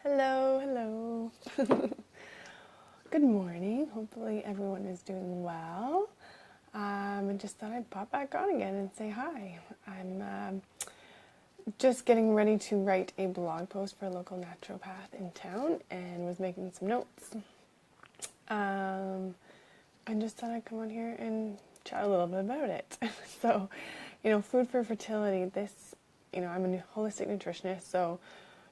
Hello, hello. Good morning. Hopefully everyone is doing well. I just thought I'd pop back on again and say hi. I'm just getting ready to write a blog post for a local naturopath in town and was making some notes. I just thought I'd come on here and chat a little bit about it. So, food for fertility, I'm a holistic nutritionist, so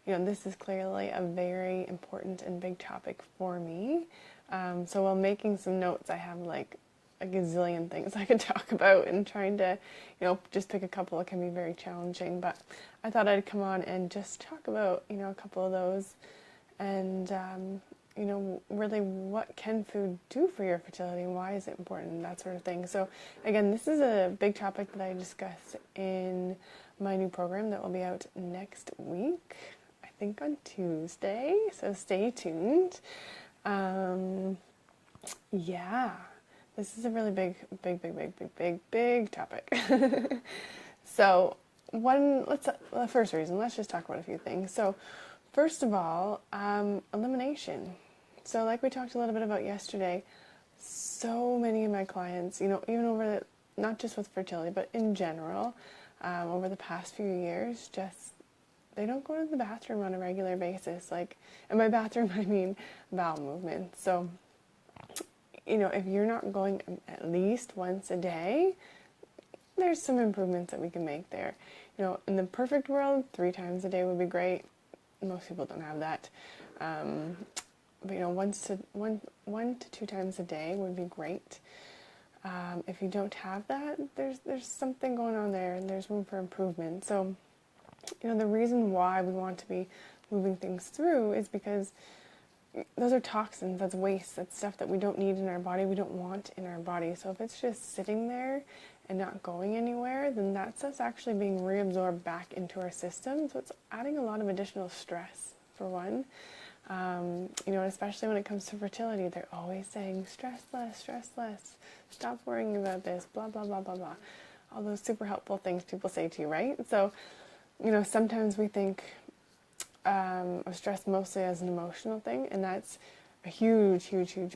this is clearly a very important and big topic for me. So while making some notes, I have like a gazillion things I could talk about, and trying to, just pick a couple, it can be very challenging. But I thought I'd come on and just talk about, a couple of those, and, really what can food do for your fertility, and why is it important, that sort of thing. So again, this is a big topic that I discuss in my new program that will be out next week. I think on Tuesday, so stay tuned. This is a really big topic. So the first reason, let's just talk about a few things. So first of all, elimination. So like we talked a little bit about yesterday, so many of my clients, even not just with fertility, but in general, over the past few years, they don't go to the bathroom on a regular basis. And by bathroom, I mean bowel movement. So, if you're not going at least once a day, there's some improvements that we can make there. In the perfect world, 3 times a day would be great. Most people don't have that. But, 1 to 2 times a day would be great. If you don't have that, there's something going on there, and there's room for improvement. So, the reason why we want to be moving things through is because those are toxins, that's waste, that's stuff that we don't need in our body, we don't want in our body. So if it's just sitting there and not going anywhere, then that's us actually being reabsorbed back into our system. So it's adding a lot of additional stress, for one. Especially when it comes to fertility, they're always saying, stress less, stop worrying about this, blah, blah, blah, blah, blah. All those super helpful things people say to you, right? So, sometimes we think of stress mostly as an emotional thing, and that's a huge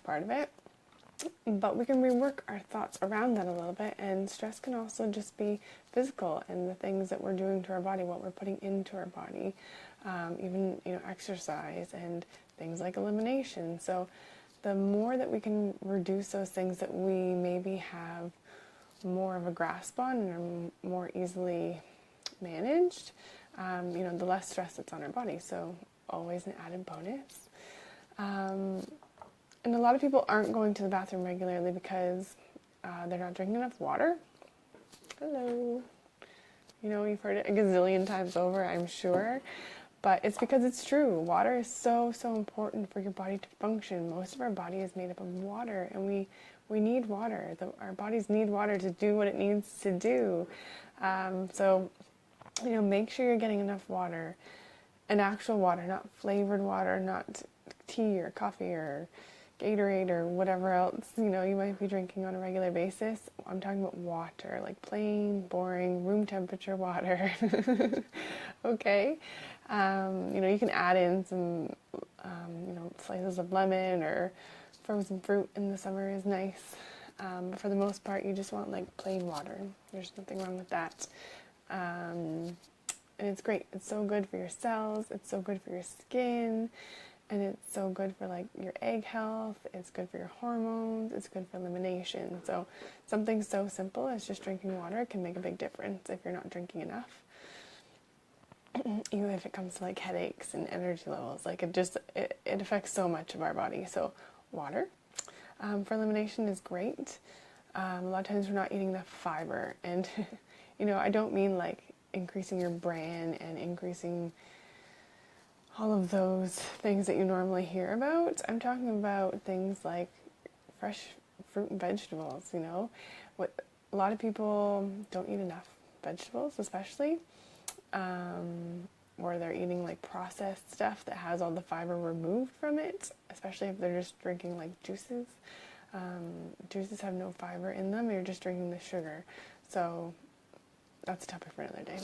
part of it. But we can rework our thoughts around that a little bit, and stress can also just be physical, and the things that we're doing to our body, what we're putting into our body, even, exercise and things like elimination. So the more that we can reduce those things that we maybe have more of a grasp on and are more easily managed, the less stress that's on our body. So always an added bonus. And a lot of people aren't going to the bathroom regularly because they're not drinking enough water. Hello. You've heard it a gazillion times over, I'm sure. But it's because it's true. Water is so important for your body to function. Most of our body is made up of water, and we need water. Our bodies need water to do what it needs to do. So make sure you're getting enough water, and actual water, not flavored water, not tea or coffee or Gatorade or whatever else, you might be drinking on a regular basis. I'm talking about water, like plain, boring, room temperature water. Okay? You can add in some, slices of lemon or frozen fruit in the summer is nice. But for the most part, you just want like plain water. There's nothing wrong with that. And it's great. It's so good for your cells. It's so good for your skin. And it's so good for like your egg health. It's good for your hormones. It's good for elimination. So something so simple as just drinking water can make a big difference if you're not drinking enough. Even if it comes to like headaches and energy levels, like it affects so much of our body. So water for elimination is great. A lot of times we're not eating enough fiber, and I don't mean like increasing your bran and increasing all of those things that you normally hear about. I'm talking about things like fresh fruit and vegetables. What a lot of people don't eat enough vegetables, especially, or they're eating like processed stuff that has all the fiber removed from it, especially if they're just drinking like juices. Juices have no fiber in them. You're just drinking the sugar. So that's a topic for another day.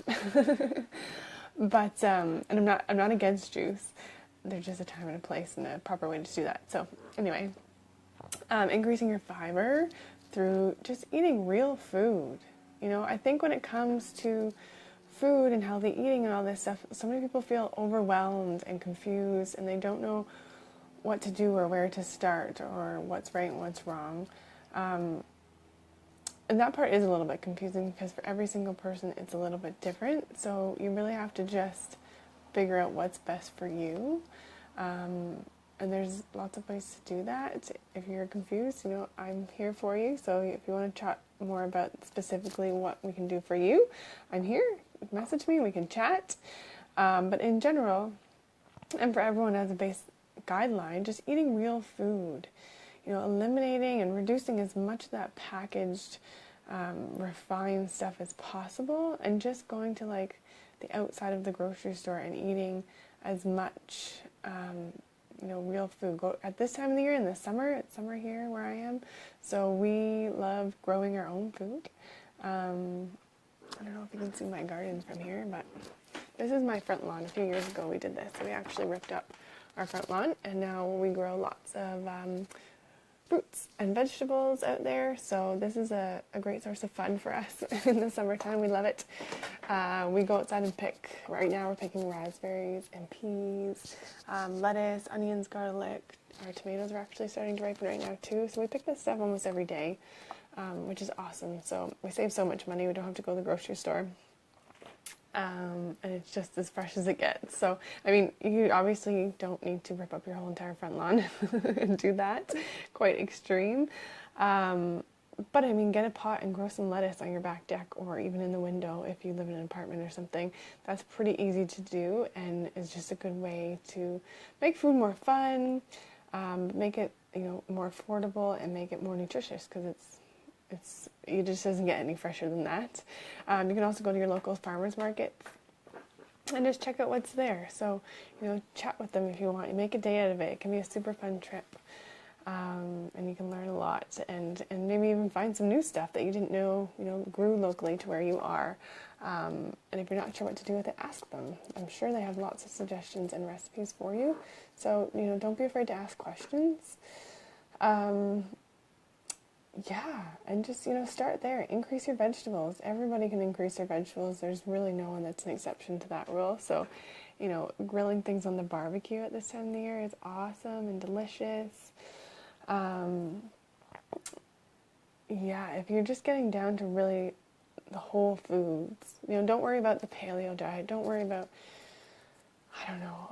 But and I'm not against juice. there's just a time and a place and a proper way to do that. So anyway, increasing your fiber through just eating real food. I think when it comes to food and healthy eating and all this stuff, so many people feel overwhelmed and confused, and they don't know what to do or where to start or what's right and what's wrong. And that part is a little bit confusing because for every single person it's a little bit different. So you really have to just figure out what's best for you. And there's lots of ways to do that. If you're confused, I'm here for you. So if you want to chat more about specifically what we can do for you, I'm here. Message me, we can chat. But in general, and for everyone as a base guideline, just eating real food. Eliminating and reducing as much of that packaged, refined stuff as possible, and just going to like the outside of the grocery store and eating as much, real food. At this time of the year, in the summer, it's summer here where I am, so we love growing our own food. I don't know if you can see my garden from here, but this is my front lawn. A few years ago we did this. We actually ripped up our front lawn, and now we grow lots of fruits and vegetables out there. So this is a great source of fun for us in the summertime. We love it. We go outside and pick. Right now we're picking raspberries and peas, lettuce, onions, garlic. Our tomatoes are actually starting to ripen right now too. So we pick this stuff almost every day, which is awesome. So we save so much money. We don't have to go to the grocery store. And it's just as fresh as it gets. So, you obviously don't need to rip up your whole entire front lawn and do that. Quite extreme. But get a pot and grow some lettuce on your back deck or even in the window if you live in an apartment or something. That's pretty easy to do, and is just a good way to make food more fun, make it, more affordable, and make it more nutritious, because it just doesn't get any fresher than that. You can also go to your local farmers market and just check out what's there. So, chat with them if you want. You make a day out of it. It can be a super fun trip. And you can learn a lot, and maybe even find some new stuff that you didn't know, grew locally to where you are. And if you're not sure what to do with it, ask them. I'm sure they have lots of suggestions and recipes for you. So, don't be afraid to ask questions. And just, start there. Increase your vegetables. Everybody can increase their vegetables. There's really no one that's an exception to that rule. So, grilling things on the barbecue at this time of the year is awesome and delicious. If you're just getting down to really the whole foods, don't worry about the paleo diet. Don't worry about,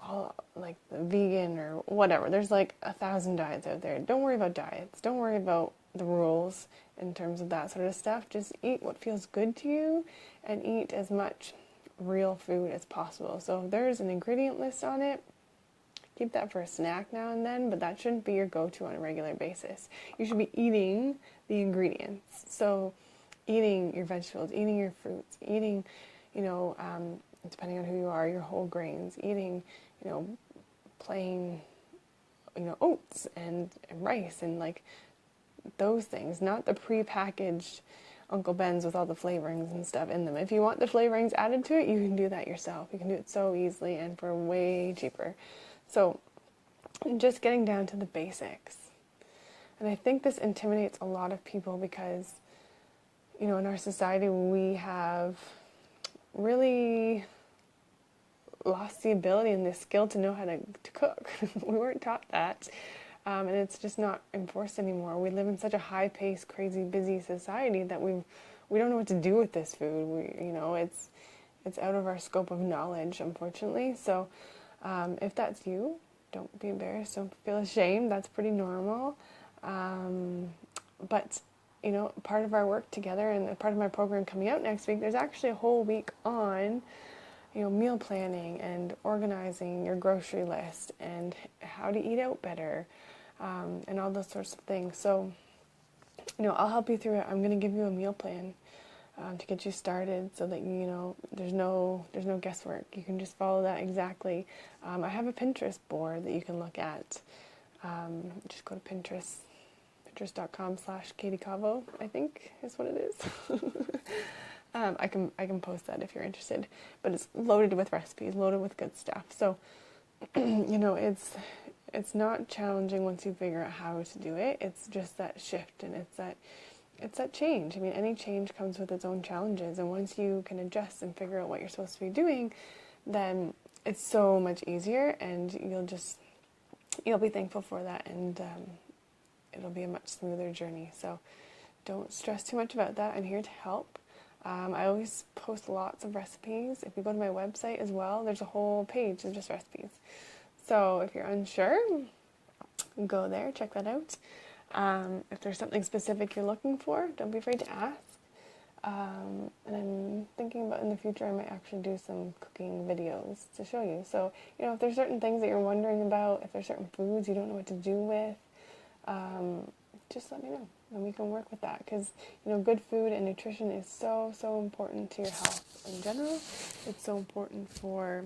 all like the vegan or whatever. There's like 1,000 diets out there. Don't worry about diets. Don't worry about the rules in terms of that sort of stuff. Just eat what feels good to you and eat as much real food as possible. So if there's an ingredient list on it, keep that for a snack now and then, but that shouldn't be your go-to on a regular basis. You should be eating the ingredients. So eating your vegetables, eating your fruits, eating, depending on who you are, your whole grains, eating, plain, oats and rice and like those things, not the pre-packaged Uncle Ben's with all the flavorings and stuff in them. If you want the flavorings added to it, you can do that yourself. You can do it so easily and for way cheaper. So just getting down to the basics. And I think this intimidates a lot of people because, in our society we have really lost the ability and the skill to know how to cook. We weren't taught that. And it's just not enforced anymore. We live in such a high-paced, crazy, busy society that we don't know what to do with this food. It's out of our scope of knowledge, unfortunately. So if that's you, don't be embarrassed. Don't feel ashamed. That's pretty normal. But part of our work together and part of my program coming out next week, there's actually a whole week on meal planning and organizing your grocery list and how to eat out better, and all those sorts of things. So, I'll help you through it. I'm going to give you a meal plan to get you started so that there's no guesswork. You can just follow that exactly. I have a Pinterest board that you can look at. Just go to Pinterest.com/Katie Cavo, I think is what it is. I can post that if you're interested, but it's loaded with recipes, loaded with good stuff. So it's not challenging once you figure out how to do it. It's just that shift, and it's that change. I mean, any change comes with its own challenges, and once you can adjust and figure out what you're supposed to be doing, then it's so much easier, and you'll be thankful for that, and it'll be a much smoother journey. So don't stress too much about that. I'm here to help. I always post lots of recipes. If you go to my website as well, there's a whole page of just recipes. So if you're unsure, go there, check that out. If there's something specific you're looking for, don't be afraid to ask. And I'm thinking about in the future, I might actually do some cooking videos to show you. So, if there's certain things that you're wondering about, if there's certain foods you don't know what to do with, just let me know, and we can work with that. Because, good food and nutrition is so, so important to your health in general. It's so important for,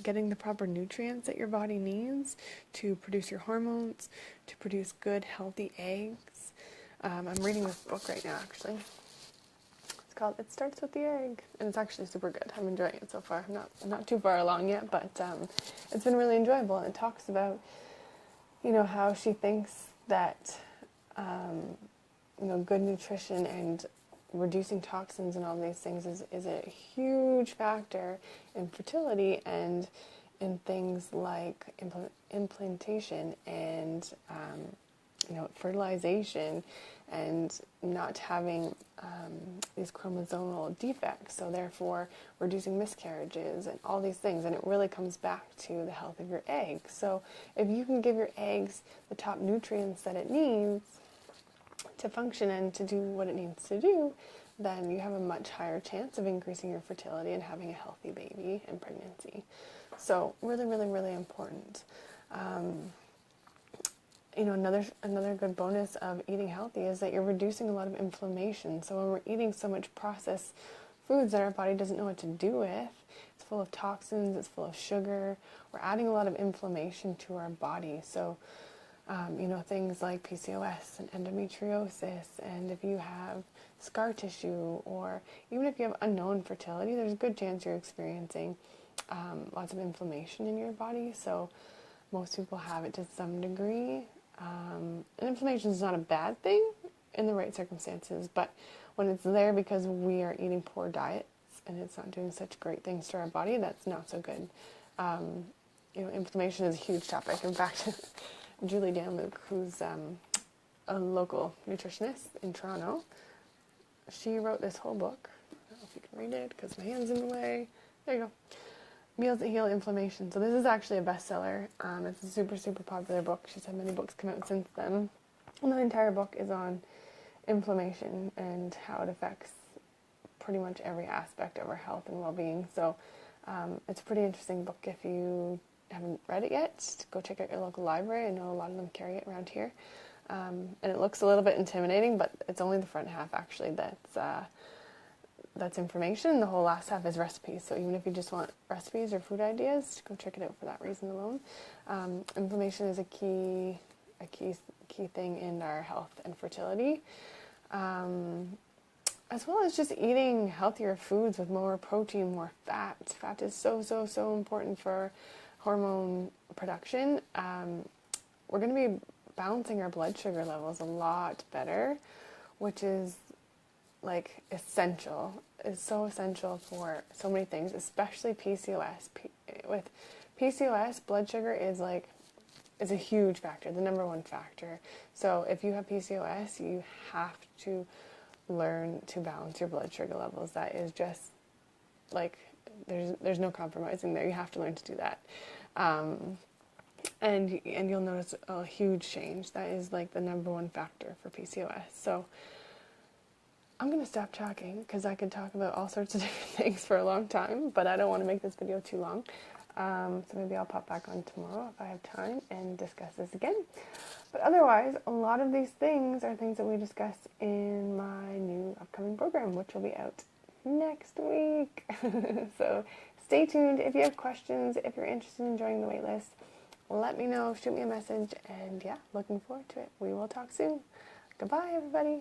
getting the proper nutrients that your body needs to produce your hormones, to produce good, healthy eggs. I'm reading this book right now, actually. It's called It Starts with the Egg, and it's actually super good. I'm enjoying it so far. I'm not too far along yet, but it's been really enjoyable. And it talks about, how she thinks that, good nutrition and reducing toxins and all these things is a huge factor in fertility and in things like implantation and fertilization and not having these chromosomal defects, so therefore reducing miscarriages and all these things. And it really comes back to the health of your eggs. So if you can give your eggs the top nutrients that it needs to function and to do what it needs to do, then you have a much higher chance of increasing your fertility and having a healthy baby in pregnancy. So really, really, really important. Another good bonus of eating healthy is that you're reducing a lot of inflammation. So when we're eating so much processed foods that our body doesn't know what to do with, it's full of toxins, it's full of sugar, we're adding a lot of inflammation to our body. So, things like PCOS and endometriosis, and if you have scar tissue, or even if you have unknown fertility, there's a good chance you're experiencing lots of inflammation in your body. So most people have it to some degree. And inflammation is not a bad thing in the right circumstances, but when it's there because we are eating poor diets and it's not doing such great things to our body, that's not so good. Inflammation is a huge topic. In fact, Julie Danluke, who's a local nutritionist in Toronto, she wrote this whole book. I don't know if you can read it because my hand's in the way. There you go. Meals that Heal Inflammation. So this is actually a bestseller. It's a super, super popular book. She's had many books come out since then. And the entire book is on inflammation and how it affects pretty much every aspect of our health and well-being. So it's a pretty interesting book. If you haven't read it yet, go check out your local library. I know a lot of them carry it around here. And it looks a little bit intimidating, but it's only the front half actually that's information. The whole last half is recipes. So even if you just want recipes or food ideas, go check it out for that reason alone. Inflammation is a key thing in our health and fertility, as well as just eating healthier foods with more protein, more fat. Fat is so, so, so important for hormone production. We're going to be balancing our blood sugar levels a lot better, which is essential. It's so essential for so many things, especially PCOS. With PCOS, blood sugar is a huge factor, the number one factor. So if you have PCOS, you have to learn to balance your blood sugar levels. That is just there's no compromising there. You have to learn to do that. And you'll notice a huge change. That is the number one factor for PCOS. So I'm going to stop talking because I could talk about all sorts of different things for a long time, but I don't want to make this video too long. So maybe I'll pop back on tomorrow if I have time and discuss this again. But otherwise, a lot of these things are things that we discuss in my new upcoming program, which will be out next week. So stay tuned. If you have questions, if you're interested in joining the waitlist, let me know, shoot me a message, and yeah, looking forward to it. We will talk soon. Goodbye, everybody.